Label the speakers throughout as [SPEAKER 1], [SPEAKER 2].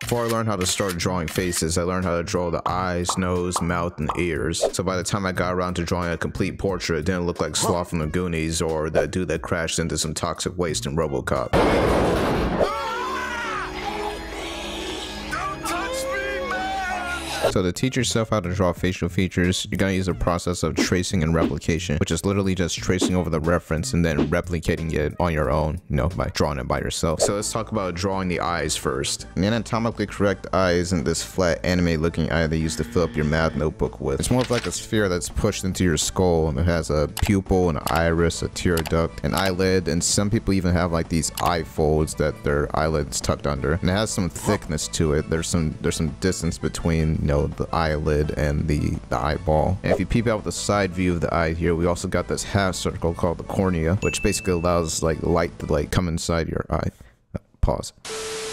[SPEAKER 1] Before I learned how to start drawing faces, I learned how to draw the eyes, nose, mouth, and ears. So by the time I got around to drawing a complete portrait, it didn't look like Sloth from the Goonies or that dude that crashed into some toxic waste in RoboCop. So to teach yourself how to draw facial features, you're going to use the process of tracing and replication, which is literally just tracing over the reference and then replicating it on your own, you know, by drawing it by yourself. So let's talk about drawing the eyes first. The anatomically correct eye isn't this flat anime looking eye they used to fill up your math notebook with. It's more of like a sphere that's pushed into your skull, and it has a pupil, an iris, a tear duct, an eyelid, and some people even have like these eye folds that their eyelids tucked under. And it has some thickness to it. There's some distance between, you know, the eyelid and the eyeball. And if you peep out the side view of the eye here, we also got this half circle called the cornea, which basically allows like light to like come inside your eye. Pause.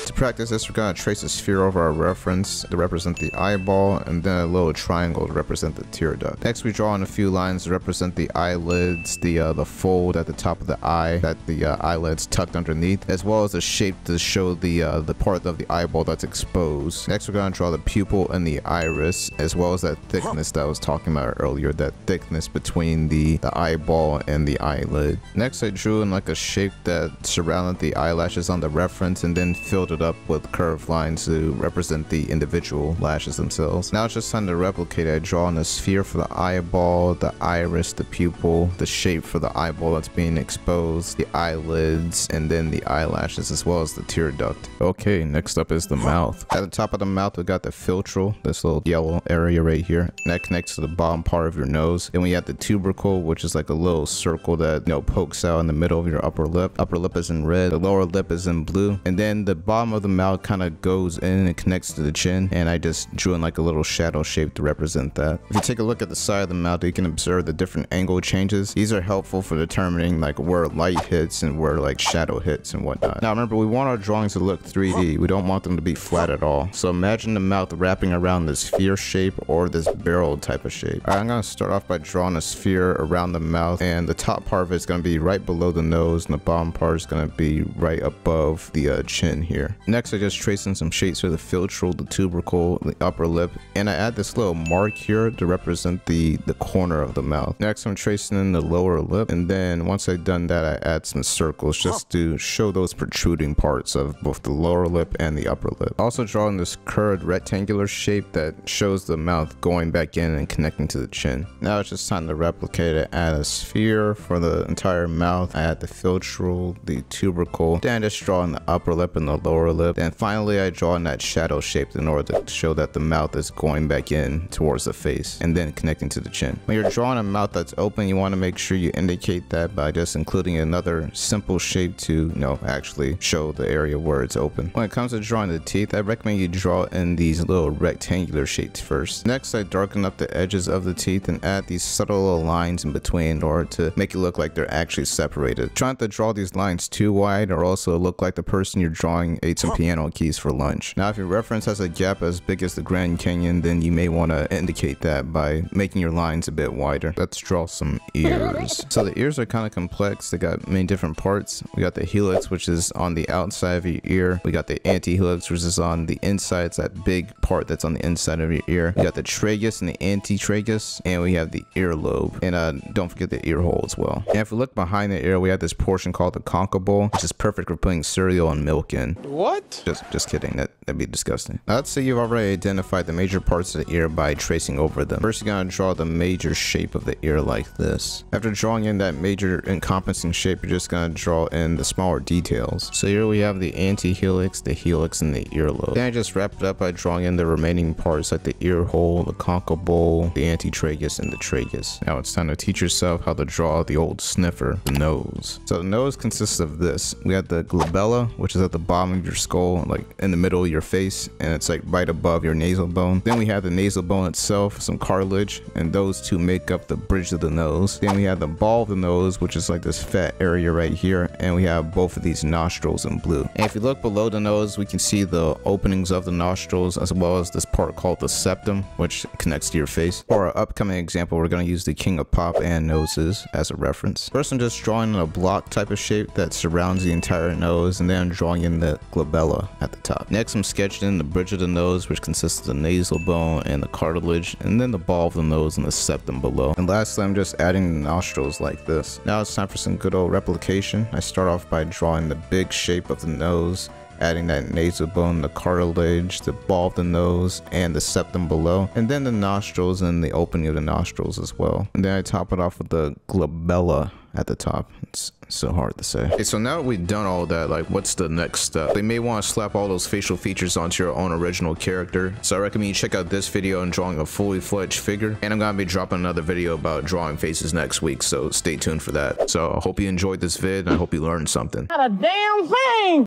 [SPEAKER 1] To practice this, we're going to trace a sphere over our reference to represent the eyeball, and then a little triangle to represent the tear duct. Next, we draw in a few lines to represent the eyelids, the fold at the top of the eye that the eyelids tucked underneath, as well as the shape to show the part of the eyeball that's exposed. Next, we're going to draw the pupil and the iris, as well as that thickness that I was talking about earlier, that thickness between the eyeball and the eyelid. Next, I drew in like a shape that surrounded the eyelashes on the reference and then filled it up with curved lines to represent the individual lashes themselves. Now it's just time to replicate it. I draw in a sphere for the eyeball, the iris, the pupil, the shape for the eyeball that's being exposed, the eyelids, and then the eyelashes, as well as the tear duct. Okay, next up is the mouth. At the top of the mouth, we got the filtrule, this little yellow area right here, and that connects to the bottom part of your nose. Then we have the tubercle, which is like a little circle that, you know, pokes out in the middle of your upper lip. Upper lip is in red, the lower lip is in blue, and then the bottom of the mouth kind of goes in and connects to the chin, and I just drew in like a little shadow shape to represent that. If you take a look at the side of the mouth, you can observe the different angle changes. These are helpful for determining like where light hits and where like shadow hits and whatnot. Now remember, we want our drawings to look 3D. We don't want them to be flat at all. So imagine the mouth wrapping around this sphere shape or this barrel type of shape. Alright, I'm going to start off by drawing a sphere around the mouth, and the top part of it is going to be right below the nose, and the bottom part is going to be right above the chin here. Next, I just trace in some shapes for the filtrule, the tubercle, the upper lip, and I add this little mark here to represent the corner of the mouth. Next, I'm tracing in the lower lip, and then once I've done that, I add some circles just to show those protruding parts of both the lower lip and the upper lip. Also drawing this curved rectangular shape that shows the mouth going back in and connecting to the chin. Now it's just time to replicate it. Add a sphere for the entire mouth. I add the filtrule, the tubercle, then I just draw in the upper lip and the lower lip. And finally, I draw in that shadow shape in order to show that the mouth is going back in towards the face and then connecting to the chin. When you're drawing a mouth that's open, you want to make sure you indicate that by just including another simple shape to, you know, actually show the area where it's open. When it comes to drawing the teeth, I recommend you draw in these little rectangular shapes first. Next, I darken up the edges of the teeth and add these subtle little lines in between in order to make it look like they're actually separated. Try not to draw these lines too wide or also look like the person you're drawing ate some piano keys for lunch. Now if your reference has a gap as big as the Grand Canyon, then you may want to indicate that by making your lines a bit wider. Let's draw some ears. So the ears are kind of complex. They got many different parts. We got the helix, which is on the outside of your ear. We got the antihelix, which is on the inside. It's that big part that's on the inside of your ear. We got the tragus and the antitragus, and we have the earlobe, and don't forget the ear hole as well. And if we look behind the ear, we have this portion called the concha bowl, which is perfect for putting cereal and milk in.
[SPEAKER 2] What?
[SPEAKER 1] Just kidding. That'd be disgusting. Now, let's say you've already identified the major parts of the ear by tracing over them. First, you're gonna draw the major shape of the ear like this. After drawing in that major encompassing shape, you're just gonna draw in the smaller details. So here we have the antihelix, the helix, and the earlobe. Then I just wrap it up by drawing in the remaining parts like the ear hole, the concha bowl, the antitragus, and the tragus. Now it's time to teach yourself how to draw the old sniffer, the nose. So the nose consists of this. We have the glabella, which is at the bottom of your skull, like in the middle of your face, and it's like right above your nasal bone. Then we have the nasal bone itself, some cartilage, and those two make up the bridge of the nose. Then we have the ball of the nose, which is like this fat area right here, and we have both of these nostrils in blue. And if you look below the nose, we can see the openings of the nostrils, as well as this part called the septum, which connects to your face. For our upcoming example, we're going to use the King of Pop and noses as a reference. First, I'm just drawing a block type of shape that surrounds the entire nose, and then I'm drawing in the glabella at the top. Next, I'm sketching in the bridge of the nose, which consists of the nasal bone and the cartilage, and then the ball of the nose and the septum below. And lastly, I'm just adding the nostrils like this. Now it's time for some good old replication. I start off by drawing the big shape of the nose, adding that nasal bone, the cartilage, the ball of the nose, and the septum below, and then the nostrils and the opening of the nostrils as well. And then I top it off with the glabella at the top. It's so hard to say. Okay, so now that we've done all that, like, what's the next step? They may want to slap all those facial features onto your own original character. So I recommend you check out this video on drawing a fully fledged figure. And I'm gonna be dropping another video about drawing faces next week, so stay tuned for that. So I hope you enjoyed this vid and I hope you learned something.
[SPEAKER 2] Not a damn thing!